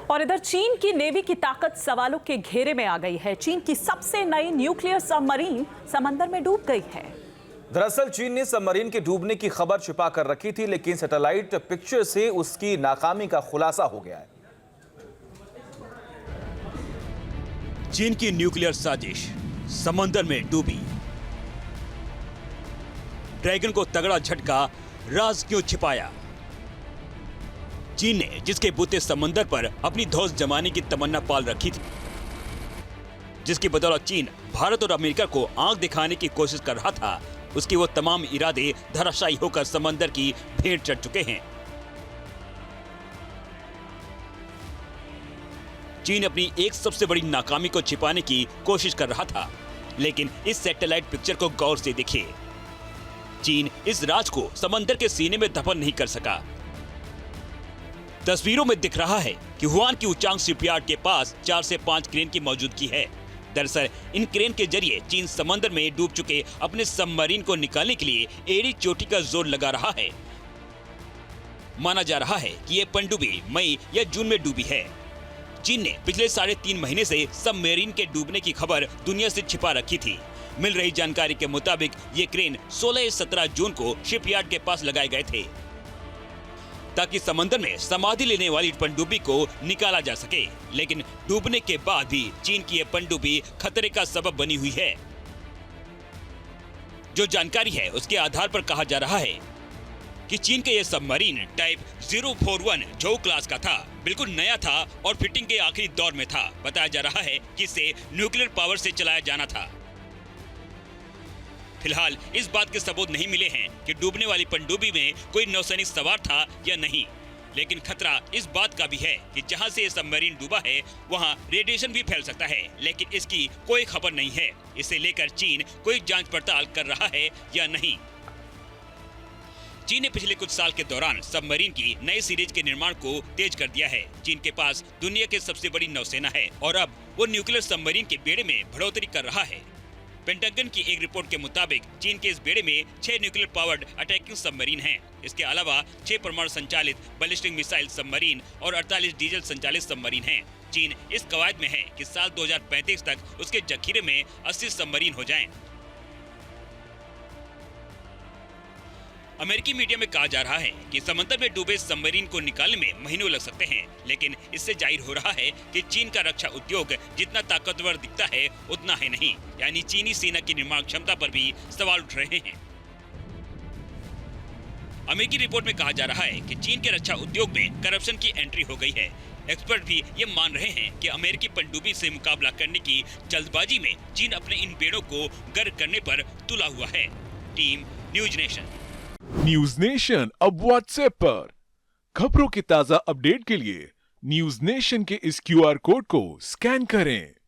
और इधर चीन की नेवी की ताकत सवालों के घेरे में आ गई है। चीन की सबसे नई न्यूक्लियर सबमरीन समंदर में डूब गई है। दरअसल चीन ने सबमरीन के डूबने की खबर छिपा कर रखी थी, लेकिन सैटेलाइट पिक्चर से उसकी नाकामी का खुलासा हो गया है। चीन की न्यूक्लियर साजिश समंदर में डूबी। ड्रैगन को तगड़ा झटका, राज क्यों छिपाया? चीन ने जिसके बूते समंदर पर अपनी धौंस जमाने की तमन्ना पाल रखी थी, जिसकी बदौलत चीन भारत और अमेरिका को आंख दिखाने की कोशिश कर रहा था, उसकी वो तमाम इरादे धराशायी होकर समंदर की भेंट चढ़ चुके हैं। चीन अपनी एक सबसे बड़ी नाकामी को छिपाने की कोशिश कर रहा था, लेकिन इस सैटेलाइट पिक्चर को गौर से देखिए। चीन इस राज को समंदर के सीने में दफन नहीं कर सका। तस्वीरों में दिख रहा है कि हुआन की उचांग शिपयार्ड के पास 4 से 5 क्रेन की मौजूदगी है। दरअसल इन क्रेन के जरिए चीन समंदर में डूब चुके अपने सबमरीन को निकालने के लिए एड़ी चोटी का जोर लगा रहा है। माना जा रहा है कि ये पनडुब्बी मई या जून में डूबी है। चीन ने पिछले 3.5 महीने से सबमरीन के डूबने की खबर दुनिया से छिपा रखी थी। मिल रही जानकारी के मुताबिक ये क्रेन 16 या 17 जून को शिपयार्ड के पास लगाए गए थे, ताकि समंदर में समाधि लेने वाली पनडुब्बी को निकाला जा सके। लेकिन डूबने के बाद भी चीन की यह पनडुब्बी खतरे का सबब बनी हुई है। जो जानकारी है उसके आधार पर कहा जा रहा है कि चीन का यह सबमरीन टाइप 041 झोउ क्लास का था, बिल्कुल नया था और फिटिंग के आखिरी दौर में था। बताया जा रहा है कि इसे न्यूक्लियर पावर से चलाया जाना था। फिलहाल इस बात के सबूत नहीं मिले हैं कि डूबने वाली पनडुब्बी में कोई नौसैनिक सवार था या नहीं, लेकिन खतरा इस बात का भी है कि जहां से ये सबमरीन डूबा है वहां रेडिएशन भी फैल सकता है, लेकिन इसकी कोई खबर नहीं है। इसे लेकर चीन कोई जांच पड़ताल कर रहा है या नहीं। चीन ने पिछले कुछ साल के दौरान सबमरीन की नई सीरीज के निर्माण को तेज कर दिया है। चीन के पास दुनिया की सबसे बड़ी नौसेना है और अब वो न्यूक्लियर सबमरीन के बेड़े में बढ़ोतरी कर रहा है। पेंटागन की एक रिपोर्ट के मुताबिक चीन के इस बेड़े में 6 न्यूक्लियर पावर्ड अटैकिंग सबमरीन हैं। इसके अलावा 6 परमाणु संचालित बैलिस्टिक मिसाइल सबमरीन और 48 डीजल संचालित सबमरीन हैं। चीन इस कवायद में है कि साल 2035 तक उसके जखीरे में 80 सबमरीन हो जाएं। अमेरिकी मीडिया में कहा जा रहा है कि समंदर में डूबे सबमरीन को निकालने में महीनों लग सकते हैं, लेकिन इससे जाहिर हो रहा है कि चीन का रक्षा उद्योग जितना ताकतवर दिखता है उतना है नहीं। यानी चीनी सेना की निर्माण क्षमता पर भी सवाल उठ रहे हैं। अमेरिकी रिपोर्ट में कहा जा रहा है कि चीन के रक्षा उद्योग में करप्शन की एंट्री हो गई है। एक्सपर्ट भी ये मान रहे हैं कि अमेरिकी पनडुब्बी से मुकाबला करने की जल्दबाजी में चीन अपने इन बेड़ों को गर्क करने पर तुला हुआ है। Team news nation. News nation अब व्हाट्सएप पर खबरों के ताजा अपडेट के लिए न्यूज नेशन के इस QR कोड को स्कैन करें।